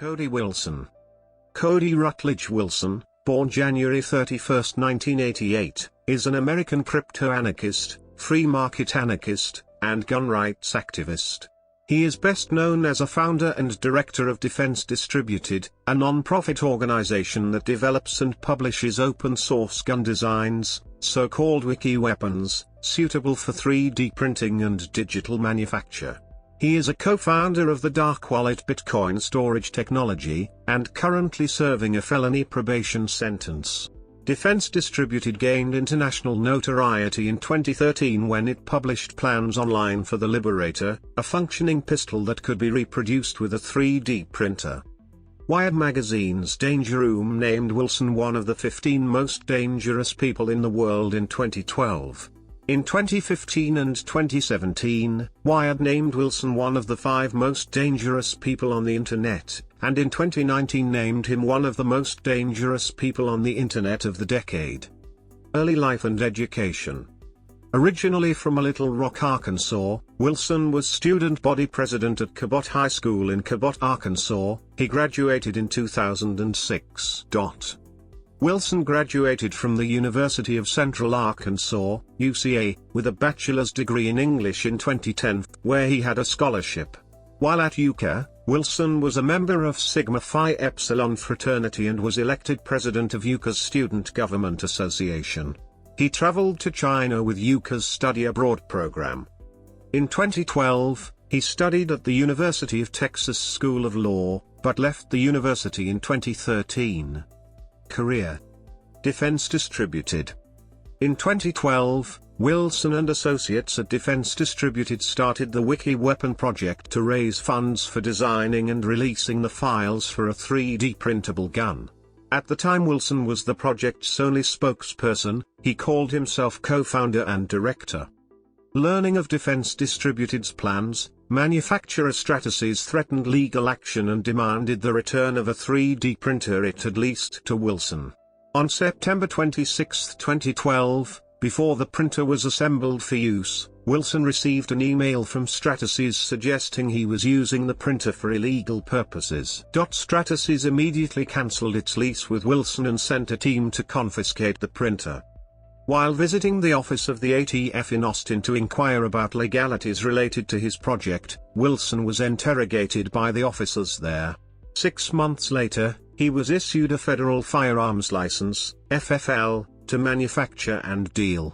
Cody Wilson. Cody Rutledge Wilson, born January 31, 1988, is an American crypto-anarchist, free market anarchist, and gun rights activist. He is best known as a founder and director of Defense Distributed, a non-profit organization that develops and publishes open-source gun designs, so-called wiki weapons, suitable for 3D printing and digital manufacture. He is a co-founder of the dark wallet Bitcoin storage technology, and currently serving a felony probation sentence. Defense Distributed gained international notoriety in 2013 when it published plans online for the Liberator, a functioning pistol that could be reproduced with a 3D printer. Wired magazine's Danger Room named Wilson one of the 15 most dangerous people in the world in 2012. In 2015 and 2017, Wired named Wilson one of the 5 most dangerous people on the Internet, and in 2019 named him one of the most dangerous people on the Internet of the decade. Early life and education. Originally from Little Rock, Arkansas, Wilson was student body president at Cabot High School in Cabot, Arkansas. He graduated in 2006. Wilson graduated from the University of Central Arkansas, UCA, with a bachelor's degree in English in 2010, where he had a scholarship. While at UCA, Wilson was a member of Sigma Phi Epsilon fraternity and was elected president of UCA's Student Government Association. He traveled to China with UCA's study abroad program. In 2012, he studied at the University of Texas School of Law, but left the university in 2013. Career. Defense Distributed. In 2012, Wilson and associates at Defense Distributed started the Wiki Weapon project to raise funds for designing and releasing the files for a 3D printable gun. At the time Wilson was the project's only spokesperson. He called himself co-founder and director. Learning of Defense Distributed's plans, manufacturer Stratasys threatened legal action and demanded the return of a 3D printer it had leased to Wilson. On September 26, 2012, before the printer was assembled for use, Wilson received an email from Stratasys suggesting he was using the printer for illegal purposes. Stratasys immediately cancelled its lease with Wilson and sent a team to confiscate the printer. While visiting the office of the ATF in Austin to inquire about legalities related to his project, Wilson was interrogated by the officers there. 6 months later, he was issued a federal firearms license, FFL, to manufacture and deal.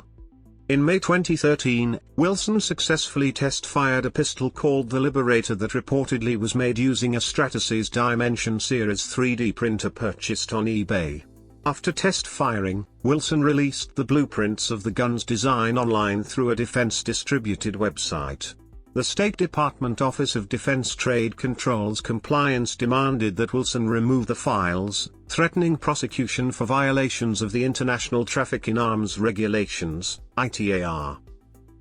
In May 2013, Wilson successfully test-fired a pistol called the Liberator that reportedly was made using a Stratasys Dimension Series 3D printer purchased on eBay. After test firing, Wilson released the blueprints of the gun's design online through a Defense Distributed website. The State Department Office of Defense Trade Control's compliance demanded that Wilson remove the files, threatening prosecution for violations of the International Traffic in Arms Regulations, ITAR.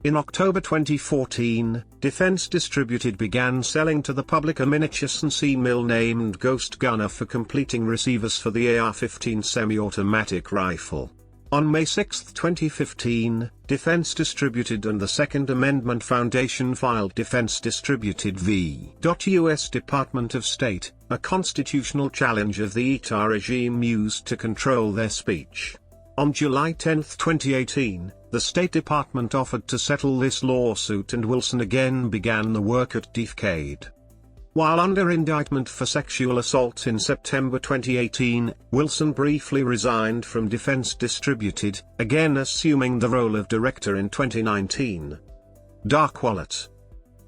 In October 2014, Defense Distributed began selling to the public a miniature CNC mill named Ghost Gunner for completing receivers for the AR-15 semi-automatic rifle. On May 6, 2015, Defense Distributed and the Second Amendment Foundation filed Defense Distributed v. U.S. Department of State, a constitutional challenge of the ITAR regime used to control their speech. On July 10, 2018, the State Department offered to settle this lawsuit and Wilson again began the work at Defcade. While under indictment for sexual assault in September 2018, Wilson briefly resigned from Defense Distributed, again assuming the role of director in 2019. Dark Wallet.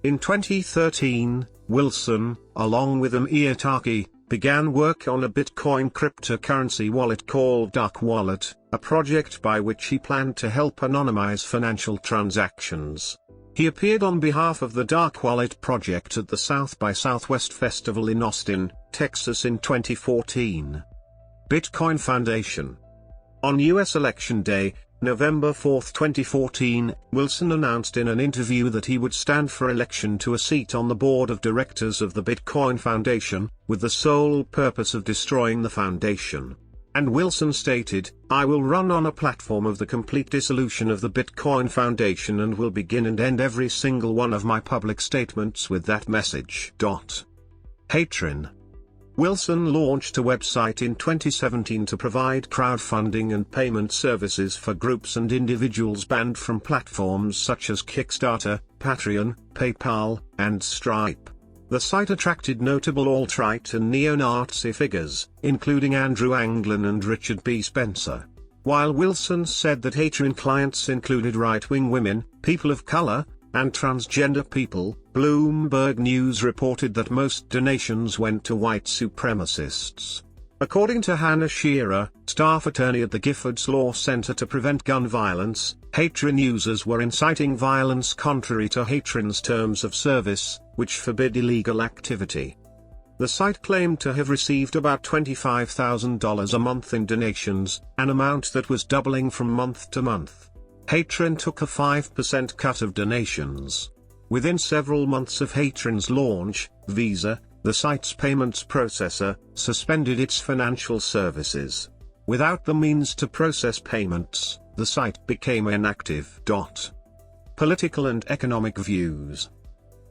In 2013, Wilson, along with Amir Taki, began work on a Bitcoin cryptocurrency wallet called Dark Wallet, a project by which he planned to help anonymize financial transactions. He appeared on behalf of the Dark Wallet project at the South by Southwest Festival in Austin, Texas in 2014. Bitcoin Foundation. On U.S. Election Day, November 4, 2014, Wilson announced in an interview that he would stand for election to a seat on the board of directors of the Bitcoin Foundation, with the sole purpose of destroying the foundation. And Wilson stated, "I will run on a platform of the complete dissolution of the Bitcoin Foundation and will begin and end every single one of my public statements with that message." Patron. Wilson launched a website in 2017 to provide crowdfunding and payment services for groups and individuals banned from platforms such as Kickstarter, Patreon, PayPal, and Stripe. The site attracted notable alt-right and neo-Nazi figures, including Andrew Anglin and Richard B. Spencer. While Wilson said that Patreon clients included right-wing women, people of color, and transgender people, Bloomberg News reported that most donations went to white supremacists. According to Hannah Shearer, staff attorney at the Giffords Law Center to Prevent Gun Violence, Patreon users were inciting violence contrary to Patreon's terms of service, which forbid illegal activity. The site claimed to have received about $25,000 a month in donations, an amount that was doubling from month to month. Patreon took a 5% cut of donations. Within several months of Patreon's launch, Visa, the site's payments processor, suspended its financial services. Without the means to process payments, the site became inactive. Political and economic views.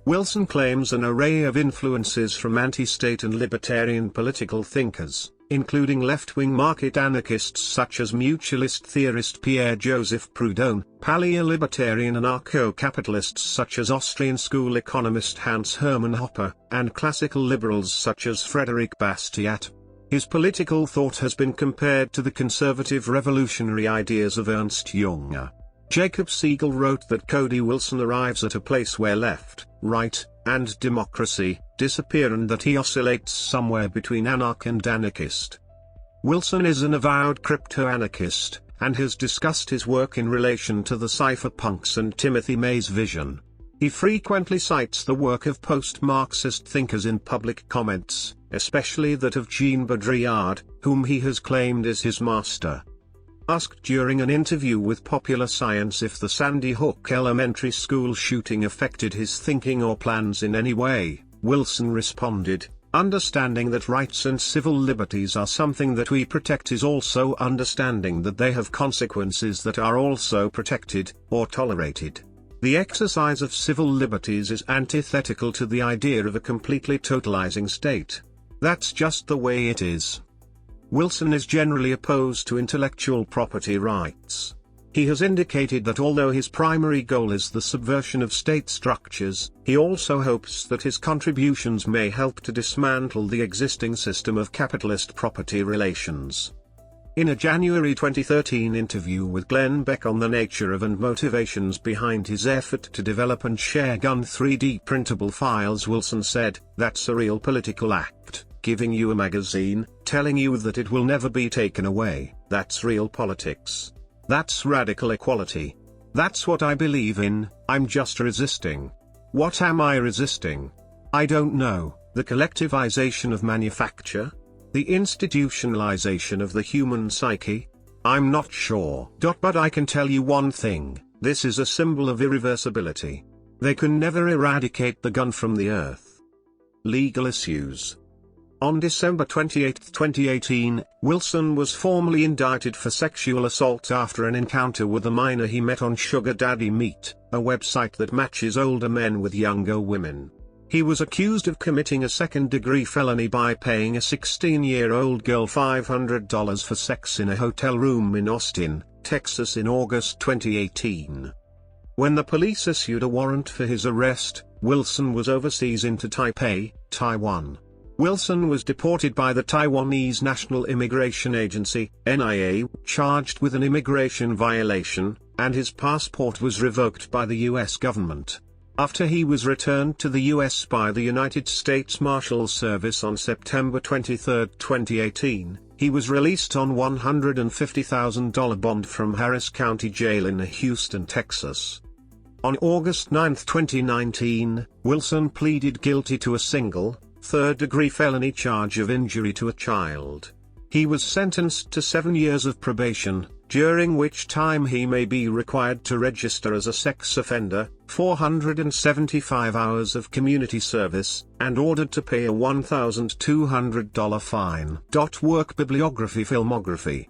Wilson claims an array of influences from anti-state and libertarian political thinkers, including left-wing market anarchists such as mutualist theorist Pierre-Joseph Proudhon, paleo-libertarian anarcho-capitalists such as Austrian school economist Hans Hermann Hoppe, and classical liberals such as Frederick Bastiat. His political thought has been compared to the conservative revolutionary ideas of Ernst Jünger. Jacob Siegel wrote that Cody Wilson arrives at a place where left, right, and democracy disappear and that he oscillates somewhere between anarch and anarchist. Wilson is an avowed crypto-anarchist, and has discussed his work in relation to the cypherpunks and Timothy May's vision. He frequently cites the work of post-Marxist thinkers in public comments, especially that of Jean Baudrillard, whom he has claimed is his master. Asked during an interview with Popular Science if the Sandy Hook Elementary School shooting affected his thinking or plans in any way, Wilson responded, "Understanding that rights and civil liberties are something that we protect is also understanding that they have consequences that are also protected, or tolerated. The exercise of civil liberties is antithetical to the idea of a completely totalizing state. That's just the way it is." Wilson is generally opposed to intellectual property rights. He has indicated that although his primary goal is the subversion of state structures, he also hopes that his contributions may help to dismantle the existing system of capitalist property relations. In a January 2013 interview with Glenn Beck on the nature of and motivations behind his effort to develop and share gun 3D printable files, Wilson said, "That's a real political act. Giving you a magazine, telling you that it will never be taken away, that's real politics. That's radical equality. That's what I believe in. I'm just resisting. What am I resisting? I don't know. The collectivization of manufacture? The institutionalization of the human psyche? I'm not sure. But I can tell you one thing, this is a symbol of irreversibility. They can never eradicate the gun from the earth." Legal issues. On December 28, 2018, Wilson was formally indicted for sexual assault after an encounter with a minor he met on Sugar Daddy Meet, a website that matches older men with younger women. He was accused of committing a second-degree felony by paying a 16-year-old girl $500 for sex in a hotel room in Austin, Texas in August 2018. When the police issued a warrant for his arrest, Wilson was overseas into Taipei, Taiwan. Wilson was deported by the Taiwanese National Immigration Agency, NIA, charged with an immigration violation, and his passport was revoked by the U.S. government. After he was returned to the U.S. by the United States Marshals Service on September 23, 2018, he was released on $150,000 bond from Harris County Jail in Houston, Texas. On August 9, 2019, Wilson pleaded guilty to a single, third-degree felony charge of injury to a child. He was sentenced to 7 years of probation, during which time he may be required to register as a sex offender, 475 hours of community service, and ordered to pay a $1,200 fine. Work bibliography filmography.